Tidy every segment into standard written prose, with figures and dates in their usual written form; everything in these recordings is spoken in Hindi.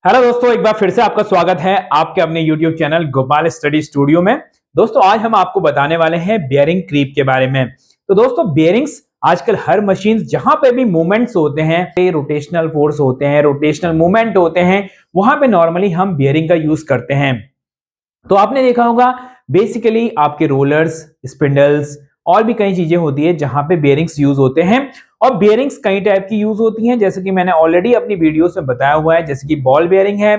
हेलो दोस्तों, एक बार फिर से आपका स्वागत है आपके अपने YouTube channel Gopal study studio में। दोस्तों आज हम आपको बताने वाले हैं बेयरिंग क्रीप के बारे में। तो दोस्तों बेयरिंग्स आजकल हर मशीन जहां पे भी मूवमेंट्स होते हैं, रोटेशनल फोर्स होते हैं, रोटेशनल मूवमेंट होते हैं, वहां पे नॉर्मली हम बेयरिंग का यूज करते हैं। तो आपने देखा होगा बेसिकली आपके रोलर्स, स्पिंडल्स और भी कई चीजें होती है जहां पे बेयरिंग्स यूज होते हैं। और बेयरिंग्स कई टाइप की यूज होती हैं, जैसे कि मैंने ऑलरेडी अपनी वीडियोस में बताया हुआ है, जैसे कि बॉल बेयरिंग है,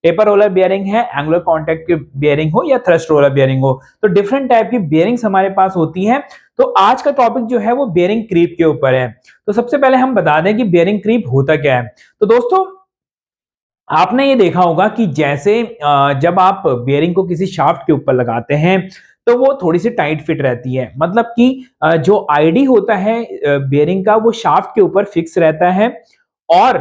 टेपर रोलर बेयरिंग है, एंगुलर कांटेक्ट की बेयरिंग हो या थ्रस्ट रोलर बेयरिंग हो। तो डिफरेंट टाइप की बेयरिंग्स हमारे पास होती हैं। तो आज का टॉपिक जो है वो बेयरिंग क्रीप के ऊपर है। तो सबसे पहले हम बता दें कि बेयरिंग क्रीप होता क्या है। तो दोस्तों आपने ये देखा होगा कि जैसे जब आप बेयरिंग को किसी शाफ्ट के ऊपर लगाते हैं तो वो थोड़ी सी टाइट फिट रहती है। मतलब कि जो आईडी होता है बेयरिंग का वो शाफ्ट के ऊपर फिक्स रहता है। और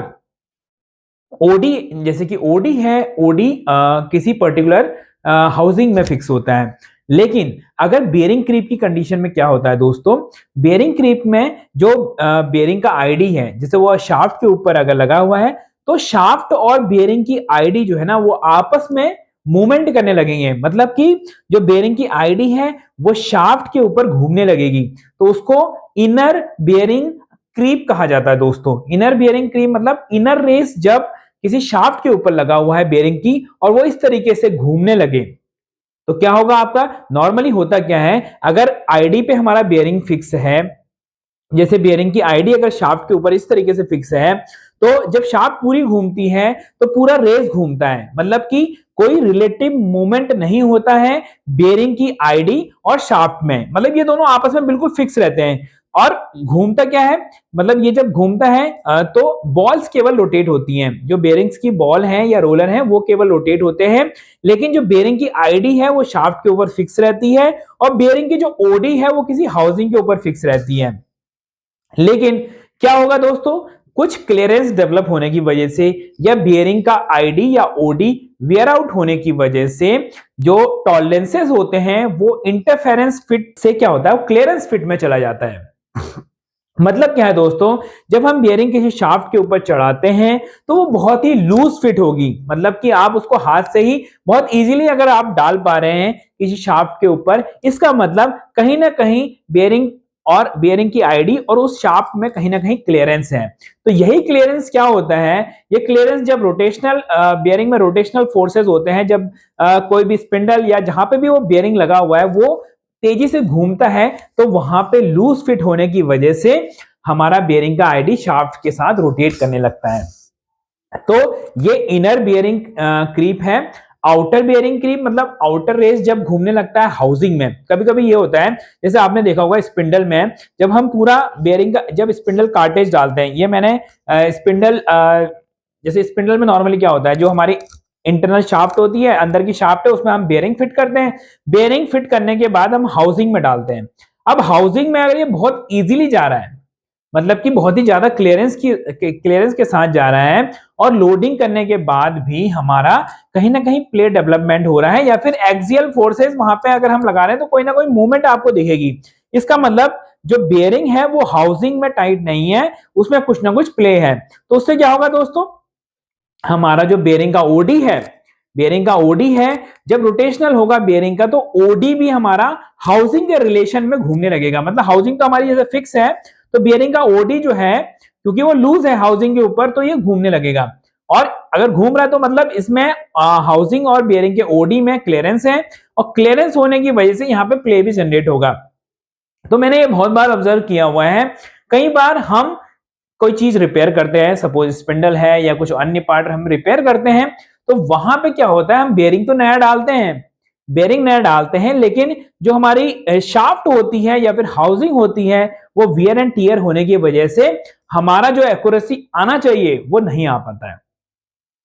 ओडी, जैसे कि ओडी है, ओडी किसी पर्टिकुलर हाउसिंग में फिक्स होता है। लेकिन अगर बेयरिंग क्रीप की कंडीशन में क्या होता है दोस्तों, बेयरिंग क्रीप में जो बेयरिंग का आईडी है, जैसे वो शाफ्ट के ऊपर अगर लगा हुआ है तो शाफ्ट और बेयरिंग की आईडी जो है ना वो आपस में मूवमेंट करने लगेंगे। मतलब कि जो बेयरिंग की आईडी है वो शाफ्ट के ऊपर घूमने लगेगी, तो उसको इनर बेयरिंग क्रीप कहा जाता है दोस्तों। इनर बेयरिंग क्रीप मतलब इनर रेस जब किसी शाफ्ट के ऊपर लगा हुआ है बेयरिंग की और वो इस तरीके से घूमने लगे तो क्या होगा आपका। नॉर्मली होता क्या है, अगर आईडी पे हमारा बेयरिंग फिक्स है, जैसे बेयरिंग की आईडी अगर शाफ्ट के ऊपर इस तरीके से फिक्स है, तो जब शाफ्ट पूरी घूमती है तो पूरा रेस घूमता है। मतलब कि कोई रिलेटिव मूवमेंट नहीं होता है बेयरिंग की आईडी और शाफ्ट में। मतलब ये दोनों आपस में बिल्कुल फिक्स रहते हैं। और घूमता क्या है, मतलब ये जब घूमता है तो बॉल्स केवल रोटेट होती हैं। जो बेयरिंग्स की बॉल है या रोलर है वो केवल रोटेट होते हैं। लेकिन जो बेयरिंग की आईडी है वो शाफ्ट के ऊपर फिक्स रहती है और बेयरिंग की जो ओडी है वो किसी हाउसिंग के ऊपर फिक्स रहती है। लेकिन क्या होगा दोस्तों, कुछ क्लियरेंस डेवलप होने की वजह से या बियरिंग का आईडी या ओडी वेयर आउट होने की वजह से जो टॉलरेंसेस होते हैं वो इंटरफेरेंस फिट से क्या होता है, वो क्लियरेंस फिट में चला जाता है। मतलब क्या है दोस्तों, जब हम बियरिंग किसी शाफ्ट के ऊपर चढ़ाते हैं तो वो बहुत ही लूज फिट होगी। मतलब कि आप उसको हाथ से ही बहुत इजीली अगर आप डाल पा रहे हैं किसी शाफ्ट के ऊपर, इसका मतलब कहीं ना कहीं बेयरिंग और बेयरिंग की आईडी और उस शाफ्ट में कहीं ना कहीं क्लियरेंस है। तो यही क्लियरेंस क्या होता है, ये क्लियरेंस जब रोटेशनल बेयरिंग में रोटेशनल फोर्सेस होते हैं, जब कोई भी स्पिंडल या जहां पे भी वो बेयरिंग लगा हुआ है वो तेजी से घूमता है तो वहां पे लूज फिट होने की वजह से हमारा बेयरिंग का आईडी शाफ्ट के साथ रोटेट करने लगता है। तो ये इनर बेयरिंग क्रीप है। आउटर बेयरिंग क्रीप मतलब आउटर रेस जब घूमने लगता है हाउसिंग में। कभी कभी ये होता है, जैसे आपने देखा होगा स्पिंडल में जब हम पूरा बेयरिंग का जब स्पिंडल कार्टेज डालते हैं, ये मैंने स्पिंडल जैसे स्पिंडल में नॉर्मली क्या होता है, जो हमारी इंटरनल शाफ्ट होती है, अंदर की शाफ्ट है, उसमें हम बेयरिंग फिट करते हैं। बेयरिंग फिट करने के बाद हम हाउसिंग में डालते हैं। अब हाउसिंग में अगर ये बहुत इजीली जा रहा है, मतलब कि बहुत ही ज्यादा क्लियरेंस के साथ जा रहा है और लोडिंग करने के बाद भी हमारा कहीं ना कहीं प्ले डेवलपमेंट हो रहा है या फिर एक्सियल फोर्सेस वहां पे अगर हम लगा रहे हैं तो कोई ना कोई मूवमेंट आपको दिखेगी। इसका मतलब जो बेयरिंग है वो हाउसिंग में टाइट नहीं है, उसमें कुछ ना कुछ प्ले है। तो उससे क्या होगा दोस्तों, हमारा जो बेयरिंग का ओडी है, बेयरिंग का ओडी है जब रोटेशनल होगा बेयरिंग का तो ओडी भी हमारा हाउसिंग के रिलेशन में घूमने लगेगा। मतलब हाउसिंग तो हमारी जैसे फिक्स है तो बेयरिंग का ओडी जो है क्योंकि वो लूज है हाउसिंग के ऊपर तो ये घूमने लगेगा। और अगर घूम रहा है तो मतलब इसमें हाउसिंग और बेयरिंग के ओडी में क्लियरेंस है और क्लियरेंस होने की वजह से यहाँ पे प्ले भी जनरेट होगा। तो मैंने ये बहुत बार ऑब्जर्व किया हुआ है। कई बार हम कोई चीज रिपेयर करते हैं, सपोज स्पिंडल है या कुछ अन्य पार्ट हम रिपेयर करते हैं, तो वहां पे क्या होता है, हम बेयरिंग तो नया डालते हैं, बेयरिंग नया डालते हैं, लेकिन जो हमारी शाफ्ट होती है या फिर हाउसिंग होती है वो वियर एंड टियर होने की वजह से हमारा जो एक्यूरेसी आना चाहिए वो नहीं आ पाता है।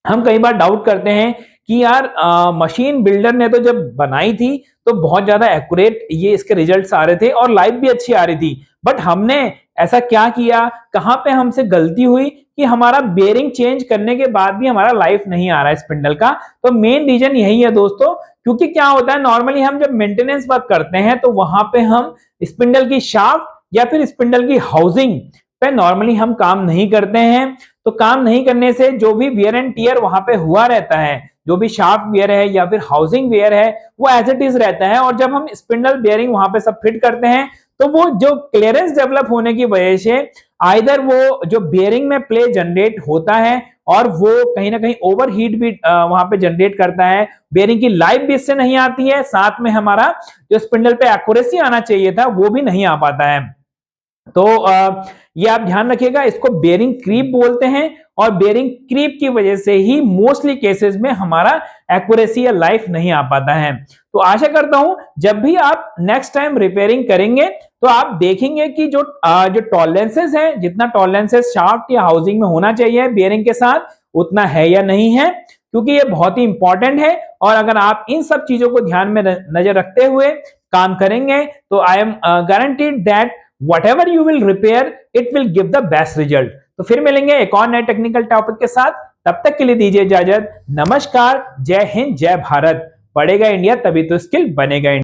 हम कई बार डाउट करते हैं कि यार मशीन बिल्डर ने तो जब बनाई थी तो बहुत ज्यादा एक्यूरेट ये इसके रिजल्ट्स आ रहे थे और लाइफ भी अच्छी आ रही थी, बट हमने ऐसा क्या किया, कहां पे हमसे गलती हुई कि हमारा बेयरिंग चेंज करने के बाद भी हमारा लाइफ नहीं आ रहा है स्पिंडल का। तो मेन रीजन यही है दोस्तों, क्योंकि क्या होता है नॉर्मली हम जब मेंटेनेंस वर्क करते हैं तो वहां पे हम स्पिंडल की शाफ्ट या फिर स्पिंडल की हाउसिंग पे नॉर्मली हम काम नहीं करते हैं। तो काम नहीं करने से जो भी वियर एंड टियर वहां पे हुआ रहता है, जो भी शाफ्ट वियर है या फिर हाउसिंग वियर है, वो एज इट इज रहता है। और जब हम स्पिंडल बेयरिंग वहां पे सब फिट करते हैं तो वो जो क्लियरेंस डेवलप होने की वजह से आइदर वो जो बेयरिंग में प्ले जनरेट होता है और वो कहीं ना कहीं ओवरहीट भी वहां पे जनरेट करता है, बेयरिंग की लाइफ भी इससे नहीं आती है, साथ में हमारा जो स्पिंडल पे एक्यूरेसी आना चाहिए था वो भी नहीं आ पाता है। तो ये आप ध्यान रखिएगा, इसको बेयरिंग क्रीप बोलते हैं और बेयरिंग क्रीप की वजह से ही मोस्टली केसेस में हमारा एक्यूरेसी या लाइफ नहीं आ पाता है। तो आशा करता हूं जब भी आप नेक्स्ट टाइम रिपेयरिंग करेंगे तो आप देखेंगे कि जो टॉलरेंसेस है, जितना टॉलरेंसेस शाफ्ट या हाउसिंग में होना चाहिए बेयरिंग के साथ उतना है या नहीं है, क्योंकि ये बहुत ही इंपॉर्टेंट है। और अगर आप इन सब चीजों को ध्यान में नजर रखते हुए काम करेंगे तो I am guaranteed that whatever you will repair it will give the best result। तो फिर मिलेंगे एक और नए टेक्निकल टॉपिक के साथ, तब तक के लिए दीजिए इजाजत। नमस्कार, जय हिंद, जय भारत। पढ़ेगा इंडिया तभी तो स्किल बनेगा इंडिया।